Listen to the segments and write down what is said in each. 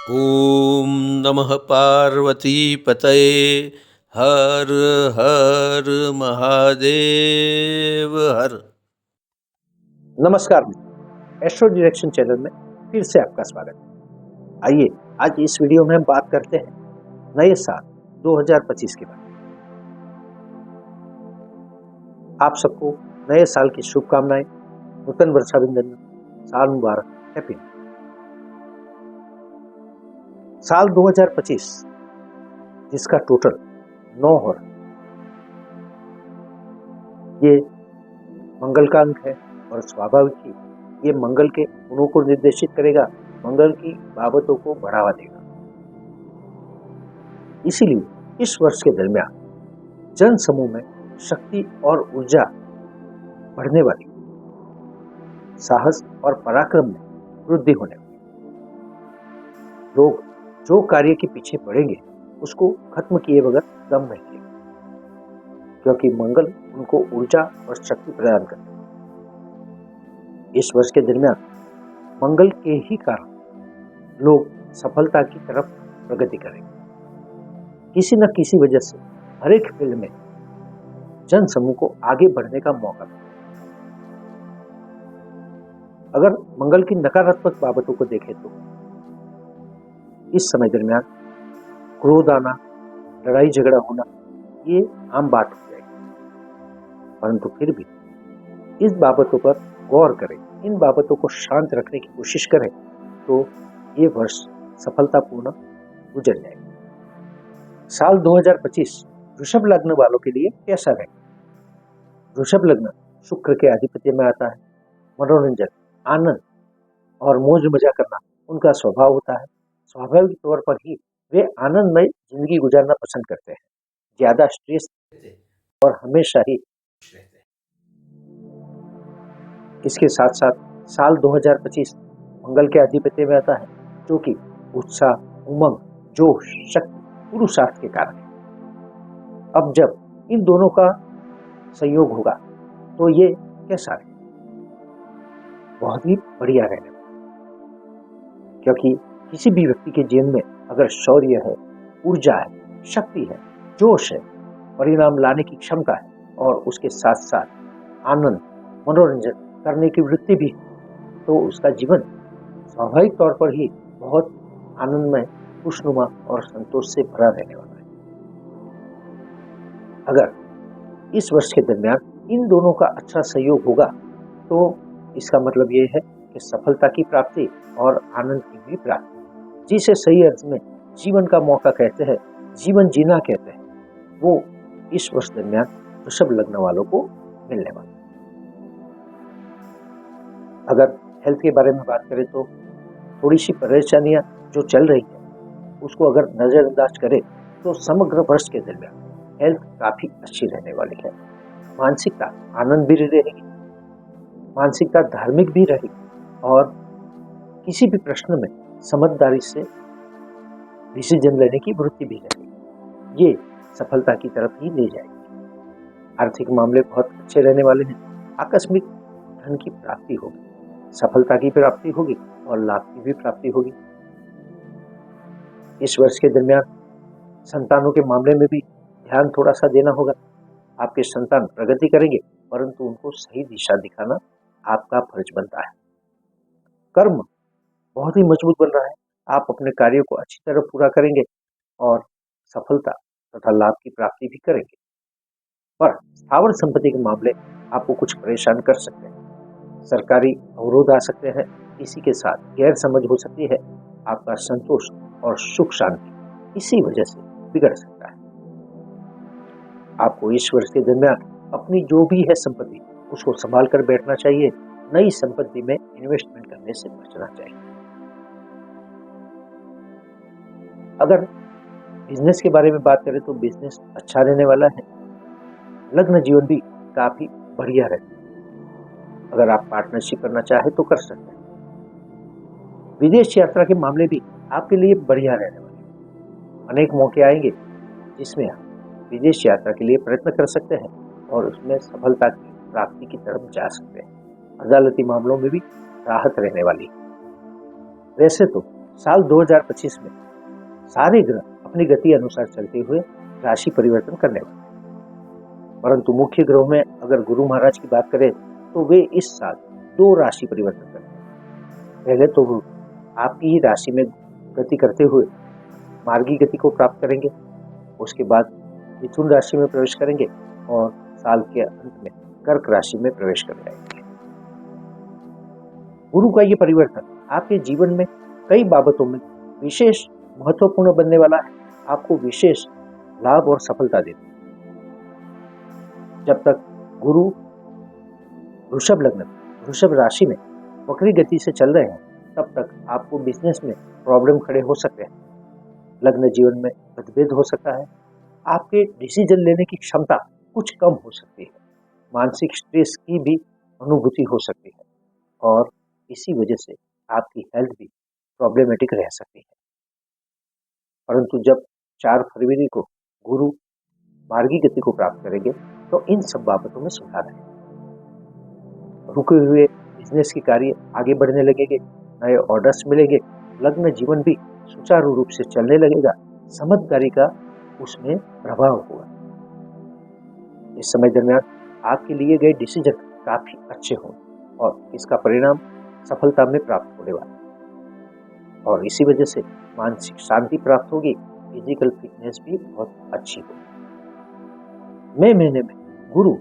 ॐ नमः पार्वतीपतये हर हर महादेव हर। नमस्कार मित्रों, एस्ट्रो डायरेक्शन चैनल में फिर से आपका स्वागत है। आइए आज इस वीडियो में हम बात करते हैं नए साल 2025 के बारे में। आप सबको नए साल की शुभकामनाएं, नूतन वर्षाभिनंदन, साल मुबारक, हैप्पी न्यू ईयर। साल 2025 जिसका टोटल 9 हो रहा है, ये मंगल का अंक है और स्वाभाविक ही ये मंगल के गुणों को निर्देशित करेगा, मंगल की बाबतों को बढ़ावा देगा। इसीलिए इस वर्ष के दरमियान जन समूह में शक्ति और ऊर्जा बढ़ने वाली, साहस और पराक्रम में वृद्धि होने वाली। लोग जो कार्य के पीछे पड़ेंगे उसको खत्म किए बगैर दम नहीं लेंगे, क्योंकि मंगल उनको ऊर्जा और शक्ति प्रदान करता है। इस वर्ष के दरमियान मंगल के ही कारण लोग सफलता की तरफ प्रगति करेंगे। किसी न किसी वजह से हर एक फील्ड में जन समूह को आगे बढ़ने का मौका मिलेगा। अगर मंगल की नकारात्मक बाबतों को देखें तो इस समय दरमियान क्रोध आना, लड़ाई झगड़ा होना, ये आम बात हो जाएगी। परंतु फिर भी इस बाबतों पर गौर करें, इन बाबतों को शांत रखने की कोशिश करें तो ये वर्ष सफलतापूर्ण गुजर जाएगा। साल 2025 वृषभ लग्न वालों के लिए कैसा रहेगा? वृषभ लग्न शुक्र के आधिपत्य में आता है। मनोरंजन, आनंद और मौज मजा करना उनका स्वभाव होता है। स्वाभाविक तौर पर ही वे आनंदमय जिंदगी गुजारना पसंद करते हैं, ज्यादा स्ट्रेस और हमेशा ही खुश रहते हैं। इसके साथ साथ साल 2025 मंगल के आधिपत्य में आता है, जो कि उत्साह, उमंग, जोश, शक्ति, पुरुषार्थ के कारण है। अब जब इन दोनों का संयोग होगा तो ये कैसा है? बहुत ही बढ़िया रहने वाला, क्योंकि किसी भी व्यक्ति के जीवन में अगर शौर्य है, ऊर्जा है, शक्ति है, जोश है, परिणाम लाने की क्षमता है और उसके साथ साथ आनंद, मनोरंजन करने की वृत्ति भी है, तो उसका जीवन स्वाभाविक तौर पर ही बहुत आनंदमय, खुशनुमा और संतोष से भरा रहने वाला है। अगर इस वर्ष के दरमियान इन दोनों का अच्छा सहयोग होगा तो इसका मतलब ये है कि सफलता की प्राप्ति और आनंद की भी प्राप्ति, जिसे सही अर्थ में जीवन का मौका कहते हैं, जीवन जीना कहते हैं, वो इस वर्ष दरमियान वृषभ लग्न वालों को मिलने वाला है। अगर हेल्थ के बारे में बात करें तो थोड़ी सी परेशानियां जो चल रही है उसको अगर नजरअंदाज करें तो समग्र वर्ष के दरमियान हेल्थ काफी अच्छी रहने वाली है। मानसिकता आनंद भी रहेगी, मानसिकता धार्मिक भी रहेगी और किसी भी प्रश्न में समझदारी से डिसीजन लेने की वृत्ति भी रहेगी। ये सफलता की तरफ ही ले जाएगी। आर्थिक मामले बहुत अच्छे रहने वाले हैं। आकस्मिक धन की प्राप्ति होगी, सफलता की प्राप्ति होगी और लाभ की भी प्राप्ति होगी। इस वर्ष के दरमियान संतानों के मामले में भी ध्यान थोड़ा सा देना होगा। आपके संतान प्रगति करेंगे, परंतु उनको सही दिशा दिखाना आपका फर्ज बनता है। कर्म बहुत ही मजबूत बन रहा है। आप अपने कार्यों को अच्छी तरह पूरा करेंगे और सफलता तथा लाभ की प्राप्ति भी करेंगे। पर स्थावर संपत्ति के मामले आपको कुछ परेशान कर सकते हैं। सरकारी अवरोध आ सकते हैं, किसी के साथ गैर समझ हो सकती है। आपका संतोष और सुख शांति इसी वजह से बिगड़ सकता है। आपको इस वर्ष के दरमियान अपनी जो भी है संपत्ति उसको संभाल कर बैठना चाहिए। नई संपत्ति में इन्वेस्टमेंट करने से बचना चाहिए। अगर बिजनेस के बारे में बात करें तो बिजनेस अच्छा रहने वाला है। लग्न जीवन भी काफी बढ़िया रहता है। अगर आप पार्टनरशिप करना चाहे तो कर सकते हैं। विदेश यात्रा के मामले भी आपके लिए बढ़िया रहने वाले हैं। अनेक मौके आएंगे जिसमें आप विदेश यात्रा के लिए प्रयत्न कर सकते हैं और उसमें सफलता की प्राप्ति की तरफ जा सकते हैं। अदालती मामलों में भी राहत रहने वाली है। वैसे तो साल 2025 में सारे ग्रह अपनी गति अनुसार चलते हुए राशि परिवर्तन करने वाले हैं। परंतु मुख्य ग्रहों में अगर गुरु महाराज की बात करें तो वे इस साल 2 राशि परिवर्तन करते हैं। पहले तो वो आपकी ही राशि में गति करते हुए मार्गी गति को प्राप्त करेंगे, उसके बाद मिथुन राशि में प्रवेश करेंगे और साल के अंत में कर्क राशि में प्रवेश कर जाएंगे। गुरु का ये परिवर्तन आपके जीवन में कई बाबतों में विशेष महत्वपूर्ण बनने वाला है, आपको विशेष लाभ और सफलता देता है। जब तक गुरु वृषभ लग्न, वृषभ राशि में वक्री गति से चल रहे हैं, तब तक आपको बिजनेस में प्रॉब्लम खड़े हो सकते हैं, लग्न जीवन में मतभेद हो सकता है, आपके डिसीजन लेने की क्षमता कुछ कम हो सकती है, मानसिक स्ट्रेस की भी अनुभूति हो सकती है और इसी वजह से आपकी हेल्थ भी प्रॉब्लमेटिक रह सकती है। परंतु जब 4 फरवरी को गुरु मार्गी गति को प्राप्त करेंगे तो इन सब बाबतों में सुधार है। रुके हुए बिजनेस के कार्य आगे बढ़ने लगेंगे, नए ऑर्डर्स मिलेंगे, लग्न जीवन भी सुचारू रूप से चलने लगेगा, समझदारी का उसमें प्रभाव होगा। इस समय दरमियान आपके लिए गए डिसीजन काफी अच्छे होंगे और इसका परिणाम सफलता में प्राप्त होने वाला है और इसी वजह से मानसिक शांति प्राप्त होगी, फिजिकल फिटनेस भी बहुत अच्छी होगी। मई महीने में गुरु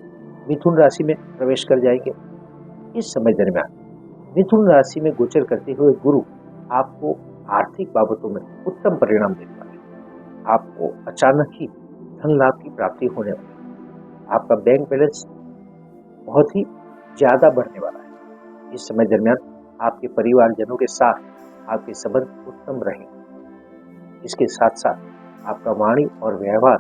मिथुन राशि में प्रवेश कर जाएंगे। इस समय दरमियान मिथुन राशि में गोचर करते हुए गुरु आपको आर्थिक बाबतों में उत्तम परिणाम देने वाले हैं। आपको अचानक ही धन लाभ की प्राप्ति होने वाली है। आपका बैंक बैलेंस बहुत ही ज्यादा बढ़ने वाला है। इस समय दरमियान आपके परिवारजनों के साथ आपके संबंध उत्तम रहेंगे। इसके साथ साथ आपका वाणी और व्यवहार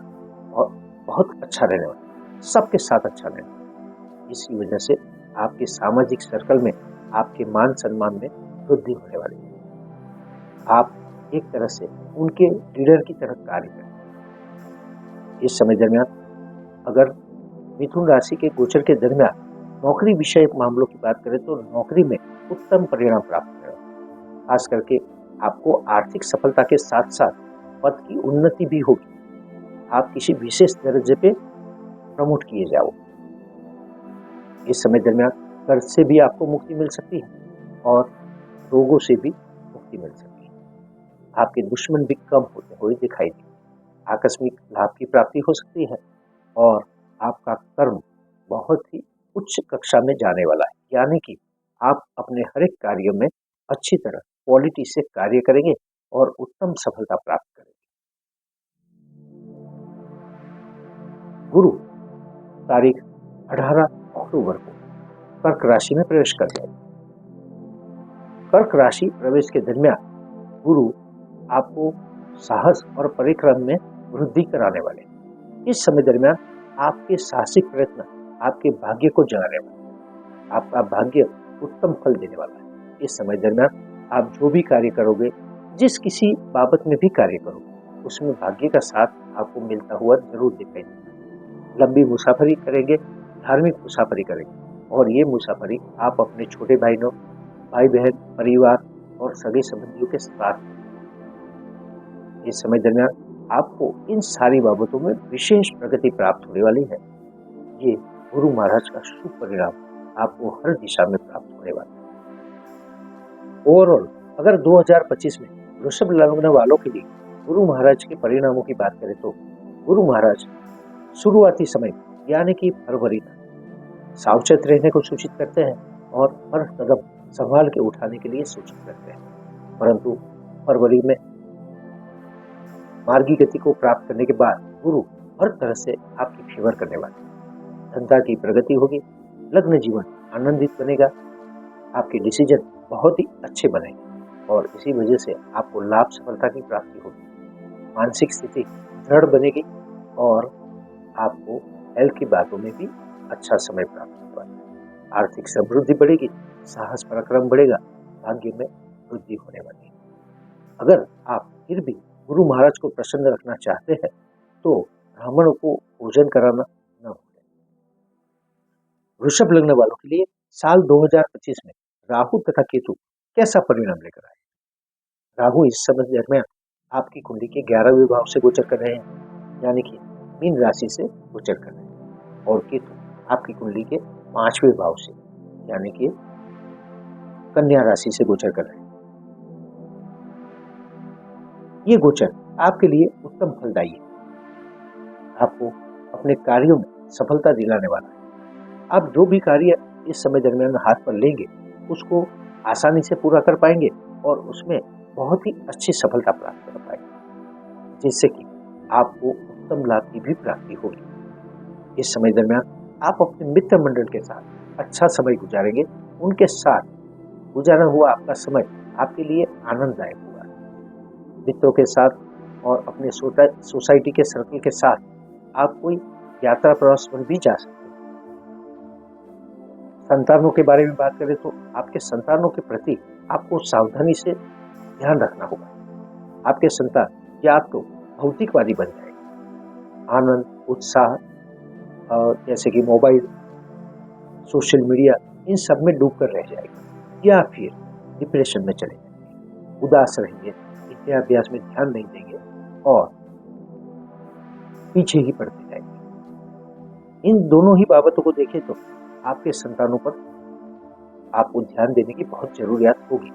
बहुत अच्छा रहने वाला है, सबके साथ अच्छा रहने वाला है। इसी वजह से आपके सामाजिक सर्कल में आपके मान सम्मान में वृद्धि होने वाली है। आप एक तरह से उनके लीडर की तरह कार्य करें। इस समय दरमियान अगर मिथुन राशि के गोचर के दरमियान नौकरी विषय मामलों की बात करें तो नौकरी में उत्तम परिणाम प्राप्त करें। खास करके आपको आर्थिक सफलता के साथ साथ पद की उन्नति भी होगी। आप किसी विशेष दर्जे पे प्रमोट किए जाओ। इस समय दरमियान कर्ज से भी आपको मुक्ति मिल सकती है और रोगों से भी मुक्ति मिल सकती है। आपके दुश्मन भी कम होते हुए दिखाई देंगे। आकस्मिक लाभ की प्राप्ति हो सकती है और आपका कर्म बहुत ही उच्च कक्षा में जाने वाला है, यानी कि आप अपने हर एक कार्य में अच्छी तरह क्वालिटी से कार्य करेंगे और उत्तम सफलता प्राप्त करेंगे। गुरु तारीख 18 अक्टूबर को कर्क राशि में प्रवेश कर जाएगा। कर्क राशि प्रवेश के दरमियान गुरु आपको साहस और परिक्रम में वृद्धि कराने वाले हैं। इस समय दरमियान आपके साहसिक प्रयत्न आपके भाग्य को जगाने वाले हैं। आपका भाग्य उत्तम फल देने वाला है। इस समय दरमियान आप जो भी कार्य करोगे, जिस किसी बाबत में भी कार्य करोगे, उसमें भाग्य का साथ आपको मिलता हुआ जरूर दिखाई देगा। लंबी मुसाफरी करेंगे, धार्मिक मुसाफरी करेंगे और ये मुसाफरी आप अपने छोटे भाइयों, भाई बहन, परिवार और सगे संबंधियों के साथ। इस समय दरमियान आपको इन सारी बाबतों में विशेष प्रगति प्राप्त होने वाली है। ये गुरु महाराज का शुभ परिणाम आपको हर दिशा में प्राप्त होने वाला है। ओवरऑल अगर 2025 में वृषभ लग्न वालों के लिए गुरु महाराज के परिणामों की बात करें तो गुरु महाराज शुरुआती समय यानी कि फरवरी तक सावचेत रहने को सूचित करते हैं और हर कदम संभाल के उठाने के लिए सूचित करते हैं। परंतु फरवरी में मार्गी गति को प्राप्त करने के बाद गुरु हर तरह से आपकी फेवर करने वाले हैं। धंधा की प्रगति होगी, लग्न जीवन आनंदित बनेगा, आपके डिसीजन बहुत ही अच्छे बनेंगे और इसी वजह से आपको लाभ सफलता की प्राप्ति होगी। मानसिक स्थिति दृढ़ बनेगी और आपको हेल्थ की बातों में भी अच्छा समय प्राप्त होने वाला है। आर्थिक समृद्धि बढ़ेगी, साहस पराक्रम बढ़ेगा, भाग्य में वृद्धि होने वाली है। अगर आप फिर भी गुरु महाराज को प्रसन्न रखना चाहते हैं तो ब्राह्मणों को भोजन कराना न भूलें। वृषभ लग्न वालों के लिए साल 2025 में राहु तथा केतु कैसा परिणाम लेकर आए? राहु इस समय दरमियान आपकी कुंडली के 11वें भाव से गोचर कर रहे हैं, यानी कि मीन राशि से गोचर कर रहे हैं, और केतु आपकी कुंडली के 5वें भाव से यानी कि कन्या राशि से गोचर कर रहे हैं। ये गोचर आपके लिए उत्तम फलदायी है, आपको अपने कार्यों में सफलता दिलाने वाला है। आप जो भी कार्य इस समय दरमियान हाथ पर लेंगे उसको आसानी से पूरा कर पाएंगे और उसमें बहुत ही अच्छी सफलता प्राप्त कर पाएंगे, जिससे कि आपको उत्तम लाभ की भी प्राप्ति होगी। इस समय दरमियान आप अपने मित्र मंडल के साथ अच्छा समय गुजारेंगे। उनके साथ गुजारा हुआ आपका समय आपके लिए आनंददायक होगा। मित्रों के साथ और अपने सोसाइटी के सर्कल के साथ आप कोई यात्रा प्रवास पर भी जा सकते हैं। संतानों के बारे में बात करें तो आपके संतानों के प्रति आपको सावधानी से ध्यान रखना होगा। आपके संतान या तो भौतिकवादी बन जाएंगे, आनंद उत्साह जैसे कि मोबाइल, सोशल मीडिया, इन सब में डूब कर रह जाएगा, या फिर डिप्रेशन में चले जाएंगे, उदास रहेंगे, विद्याभ्यास में ध्यान नहीं देंगे और पीछे ही पड़ते जाएंगे। इन दोनों ही बाबतों को देखें तो आपके संतानों पर आपको ध्यान देने की बहुत जरूरियात होगी।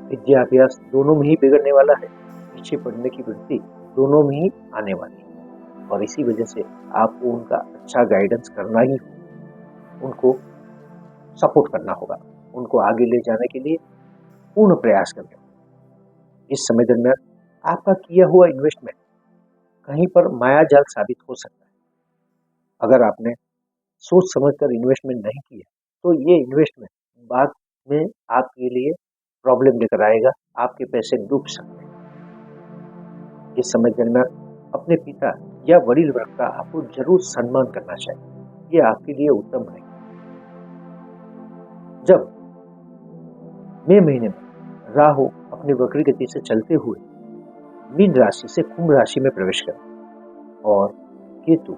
विद्याभ्यास दोनों में ही बिगड़ने वाला है, पीछे पड़ने की वृत्ति दोनों में ही आने वाली है, और इसी वजह से आपको उनका अच्छा गाइडेंस करना ही होगा, उनको सपोर्ट करना होगा, उनको आगे ले जाने के लिए पूर्ण प्रयास करना होगा। इस समय दरमियान आपका किया हुआ इन्वेस्टमेंट कहीं पर मायाजाल साबित हो सकता है। अगर आपने सोच समझकर इन्वेस्टमेंट नहीं किया तो ये इन्वेस्टमेंट बाद में आपके लिए प्रॉब्लम लेकर आएगा, आपके पैसे डूब सकते हैं। इस समय दरमियान अपने पिता या वरील वर्ग का आपको जरूर सम्मान करना चाहिए, ये आपके लिए उत्तम है। जब मई महीने में राहु अपनी वक्री गति से चलते हुए मीन राशि से कुंभ राशि में प्रवेश करें और केतु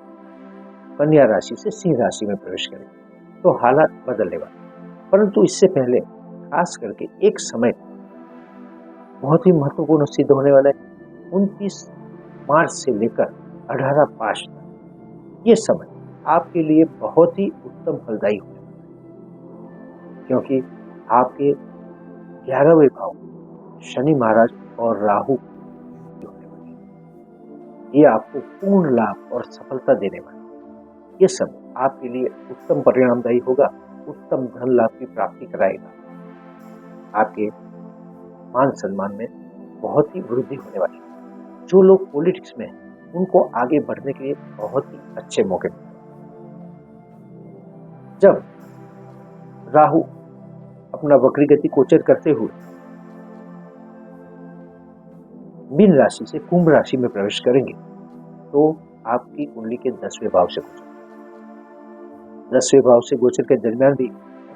कन्या राशि से सिंह राशि में प्रवेश करें तो हालात बदलने वाले, परंतु इससे पहले खास करके एक समय बहुत ही महत्वपूर्ण सिद्ध होने वाला है। 29 मार्च से लेकर 18 मार्च तक ये समय आपके लिए बहुत ही उत्तम फलदायी होने वाला है, क्योंकि आपके 11वें भाव शनि महाराज और राहु होने वाले हैं। ये आपको पूर्ण लाभ और सफलता देने वाले हैं। ये समय आपके लिए उत्तम परिणामदायी होगा, उत्तम धन लाभ की प्राप्ति कराएगा, आपके मान सम्मान में बहुत ही वृद्धि होने वाली है। जो लोग पॉलिटिक्स में हैं उनको आगे बढ़ने के लिए बहुत ही अच्छे मौके मिलेंगे। जब राहु अपना वक्री गति गोचर करते हुए मीन राशि से कुंभ राशि में प्रवेश करेंगे तो आपकी कुंडली के 10वें भाव से गोचर, 10वें भाव से गोचर के दरमियान भी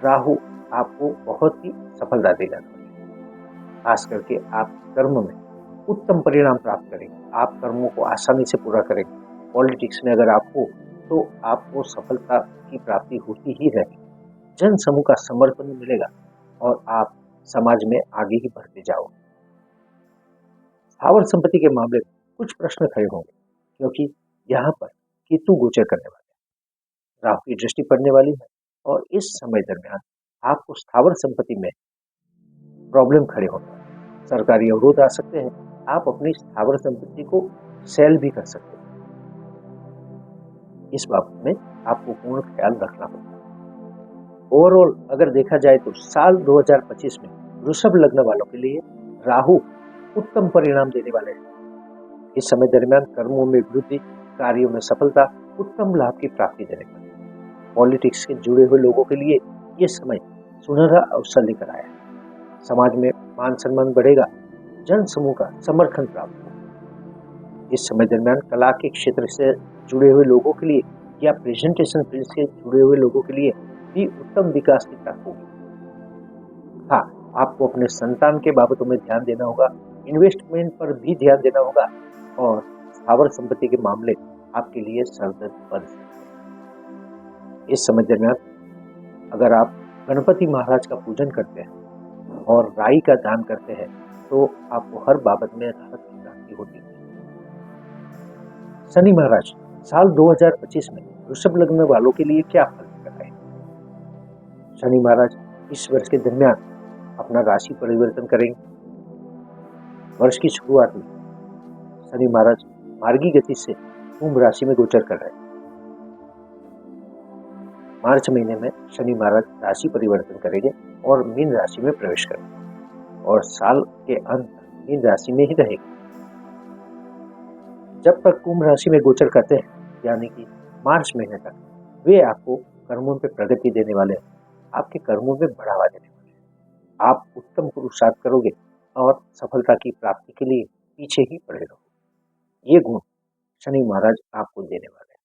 राहु आपको बहुत ही सफलता देगा। खास करके आप कर्म में उत्तम परिणाम प्राप्त करेंगे, आप कर्मों को आसानी से पूरा करेंगे। पॉलिटिक्स में अगर आप हो तो आपको सफलता की प्राप्ति होती ही रहेगी, जन समूह का समर्थन मिलेगा और आप समाज में आगे ही बढ़ते जाओगे। स्थावर संपत्ति के मामले में कुछ प्रश्न खड़े होंगे, क्योंकि यहाँ पर केतु गोचर करने वाले हैं, राहु की दृष्टि पड़ने वाली है और इस समय दरमियान आपको स्थावर संपत्ति में प्रॉब्लम खड़े होते हैं, सरकारी अवरोध आ सकते हैं, आप अपनी स्थावर संपत्ति को सेल भी कर सकते हैं। इस बाबत में आपको पूर्ण ख्याल रखना होगा। ओवरऑल अगर देखा जाए तो साल 2025 में वृषभ लग्न वालों के लिए राहु उत्तम परिणाम देने वाले हैं। इस समय दरमियान कर्मों में वृद्धि, कार्यों में सफलता, उत्तम लाभ की प्राप्ति देने वाले। पॉलिटिक्स से जुड़े हुए लोगों के लिए ये समय सुनहरा अवसर लेकर आया है। समाज में मान सम्मान बढ़ेगा, जन समूह का समर्थन प्राप्त होगा। इस समय दरमियान कला के क्षेत्र से जुड़े हुए लोगों के लिए या प्रेजेंटेशन फील्ड से जुड़े हुए लोगों के लिए भी उत्तम विकास की प्राप्ति होगी। हाँ, आपको अपने संतान के बाबतों में ध्यान देना होगा, इन्वेस्टमेंट पर भी ध्यान देना होगा और स्थावर संपत्ति के मामले आपके लिए सरदर्द बन सकते हैं। इस समय दरमियान अगर आप गणपति महाराज का पूजन करते हैं और राई का दान करते हैं तो आपको हर बाबत में राहत की प्राप्ति होती है। शनि महाराज साल 2025 में वृषभ लग्न वालों के लिए क्या फल लेकर आए? शनि महाराज इस वर्ष के दरमियान अपना राशि परिवर्तन करेंगे। वर्ष की शुरुआत में शनि महाराज मार्गी गति से कुंभ राशि में गोचर कर रहे हैं। मार्च महीने में शनि महाराज राशि परिवर्तन करेंगे और मीन राशि में प्रवेश करेंगे और साल के अंत तक मीन राशि में ही रहेंगे। जब तक कुंभ राशि में गोचर करते हैं यानी कि मार्च महीने तक, वे आपको कर्मों में प्रगति देने वाले हैं, आपके कर्मों में बढ़ावा देने वाले हैं। आप उत्तम पुरुषार्थ करोगे और सफलता की प्राप्ति के लिए पीछे ही पड़े रहोगे। ये गुण शनि महाराज आपको देने वाले हैं।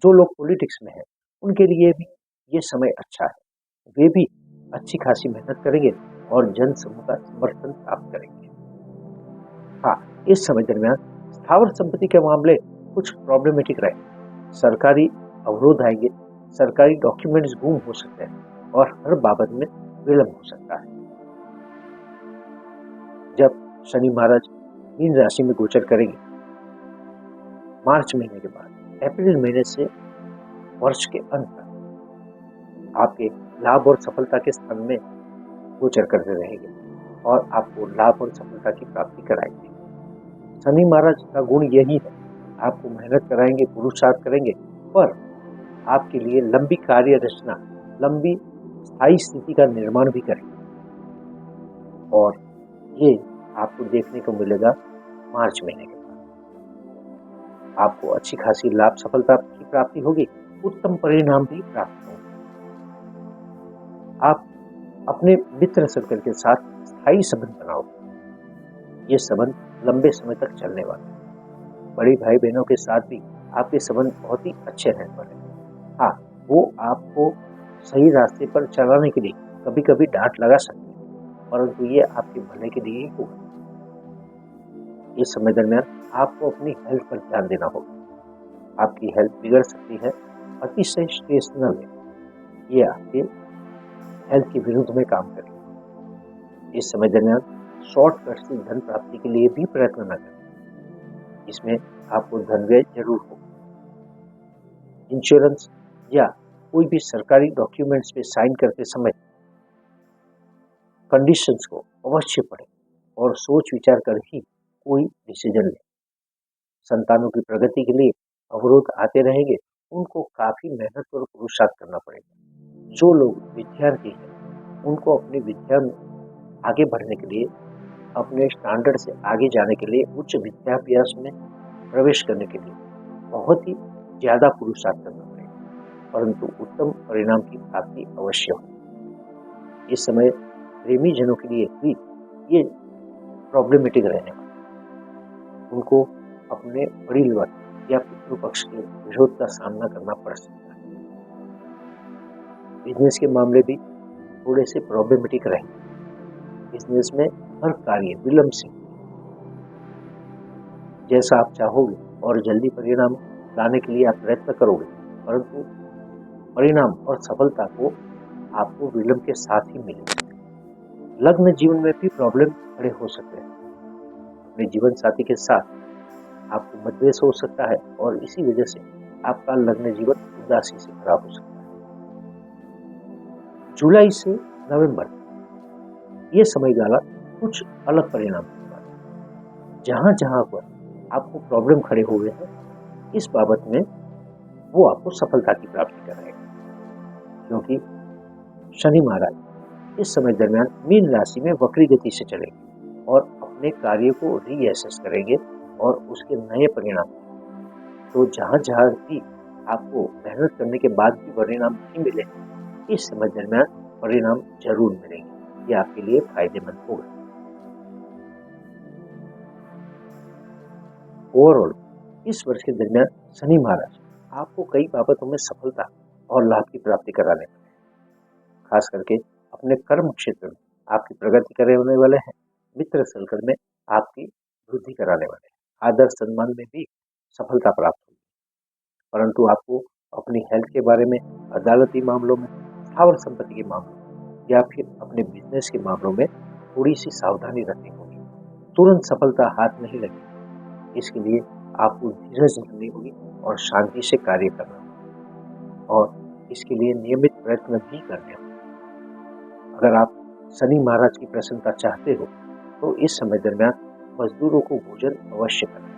जो लोग पॉलिटिक्स में हैं उनके लिए भी ये समय अच्छा है। वे भी अच्छी खासी मेहनत करेंगे और जन समूह का समर्थन प्राप्त करेंगे। हाँ, इस समय दरमियान स्थावर संपत्ति के मामले कुछ प्रॉब्लमेटिक रहे। सरकारी अवरोध आएंगे, सरकारी डॉक्यूमेंट्स गुम हो सकते हैं और हर बाबत में विलंब हो सकता है। जब शनि महाराज मीन राशि में गोचर करेंगे मार्च महीने के बाद, अप्रैल महीने से वर्ष के अंत तक आपके लाभ और सफलता के स्थान में गोचर करते रहेंगे और आपको लाभ और सफलता की प्राप्ति कराएंगे। शनि महाराज का गुण यही है, आपको मेहनत कराएंगे, पुरुषार्थ करेंगे, पर आपके लिए लंबी कार्य रचना, लंबी स्थायी स्थिति का निर्माण भी करेंगे और ये आपको देखने को मिलेगा मार्च महीने के बाद। आपको अच्छी खासी लाभ सफलता की प्राप्ति होगी, उत्तम परिणाम भी प्राप्त होंगे। आप अपने मित्र सर्कल के साथ स्थायी संबंध बनाओगे। ये संबंध लंबे समय तक चलने वाले हैं। बड़ी भाई बहनों के साथ भी आपके संबंध बहुत ही अच्छे रहने वाले हैं। हाँ, वो आपको सही रास्ते पर चलाने के लिए कभी कभी डांट लगा सकते हैं, परंतु ये आपके भले के लिए ही होगा। इस समय दरमियान आपको अपनी हेल्थ पर ध्यान देना होगा। आपकी हेल्थ बिगड़ सकती है। अतिशय स्ट्रेस न लें, ये आपके हेल्थ के विरुद्ध में काम करेगा। इस समय दरमियान शॉर्टकट से धन प्राप्ति के लिए भी प्रयत्न न करें, इसमें आपको धन व्यय जरूर होगा। इंश्योरेंस या कोई भी सरकारी डॉक्यूमेंट्स पे साइन करते समय कंडीशंस को अवश्य पढ़ें और सोच विचार कर ही कोई डिसीजन लें। संतानों की प्रगति के लिए अवरोध आते रहेंगे, उनको काफी मेहनत और पुरुषार्थ करना पड़ेगा। जो लोग विद्यार्थी हैं उनको अपनी विद्या में आगे बढ़ने के लिए, अपने स्टैंडर्ड से आगे जाने के लिए, उच्च विद्याभ्यास में प्रवेश करने के लिए बहुत ही ज्यादा पुरुषार्थ करना पड़ेगा, परंतु उत्तम परिणाम की प्राप्ति अवश्य हो। इस समय प्रेमी जनों के लिए भी ये प्रॉब्लमेटिक रहने वाला है। उनको अपने वडील वर्ग या पितृ पक्ष के विरोध का सामना करना पड़ सकता है। बिजनेस के मामले भी थोड़े से प्रॉब्लमेटिक रहेंगे। बिजनेस में हर कार्य विलंब से, जैसा आप चाहोगे और जल्दी परिणाम लाने के लिए आप प्रयत्न करोगे, परंतु परिणाम और सफलता को आपको विलंब के साथ ही मिलेगा। लग्न जीवन में भी प्रॉब्लम खड़े हो सकते हैं। अपने जीवन साथी के साथ आपको मतभेद हो सकता है और इसी वजह से आपका लग्न जीवन उदासी से भरा हो सकता है। जुलाई से नवंबर ये समय गाला कुछ अलग परिणाम होने वाला है। जहां जहां पर आपको प्रॉब्लम खड़े हुए हैं, इस बाबत में वो आपको सफलता की प्राप्ति कराएगा, क्योंकि शनि महाराज इस समय दरमियान मीन राशि में वक्री गति से चलेंगे और अपने कार्य को रीअसेस करेंगे और उसके नए परिणाम। तो जहां जहां भी आपको मेहनत करने के बाद भी परिणाम नहीं मिले, इस समय दरमियान परिणाम जरूर मिलेंगे। ये आपके लिए फायदेमंद होगा। ओवरऑल इस वर्ष के दरमियान शनि महाराज आपको कई बाबतों में सफलता और लाभ की प्राप्ति कराने वाले हैं। खास करके अपने कर्म क्षेत्र में आपकी प्रगति करने वाले हैं। मित्र सर्कल में आपकी वृद्धि कराने वाले हैं। आदर सम्मान में भी सफलता प्राप्त होगी, परंतु आपको अपनी हेल्थ के बारे में, अदालती मामलों में, स्थावर संपत्ति के मामलों में या फिर अपने बिजनेस के मामलों में थोड़ी सी सावधानी रखनी होगी। तुरंत सफलता हाथ नहीं लगेगी। इसके लिए आपको धीरज धरनी होगी और शांति से कार्य करना होगा और इसके लिए नियमित प्रयत्न भी करने होंगे। अगर आप शनि महाराज की प्रसन्नता चाहते हो तो इस समय दरमियान मजदूरों को भोजन अवश्य करें।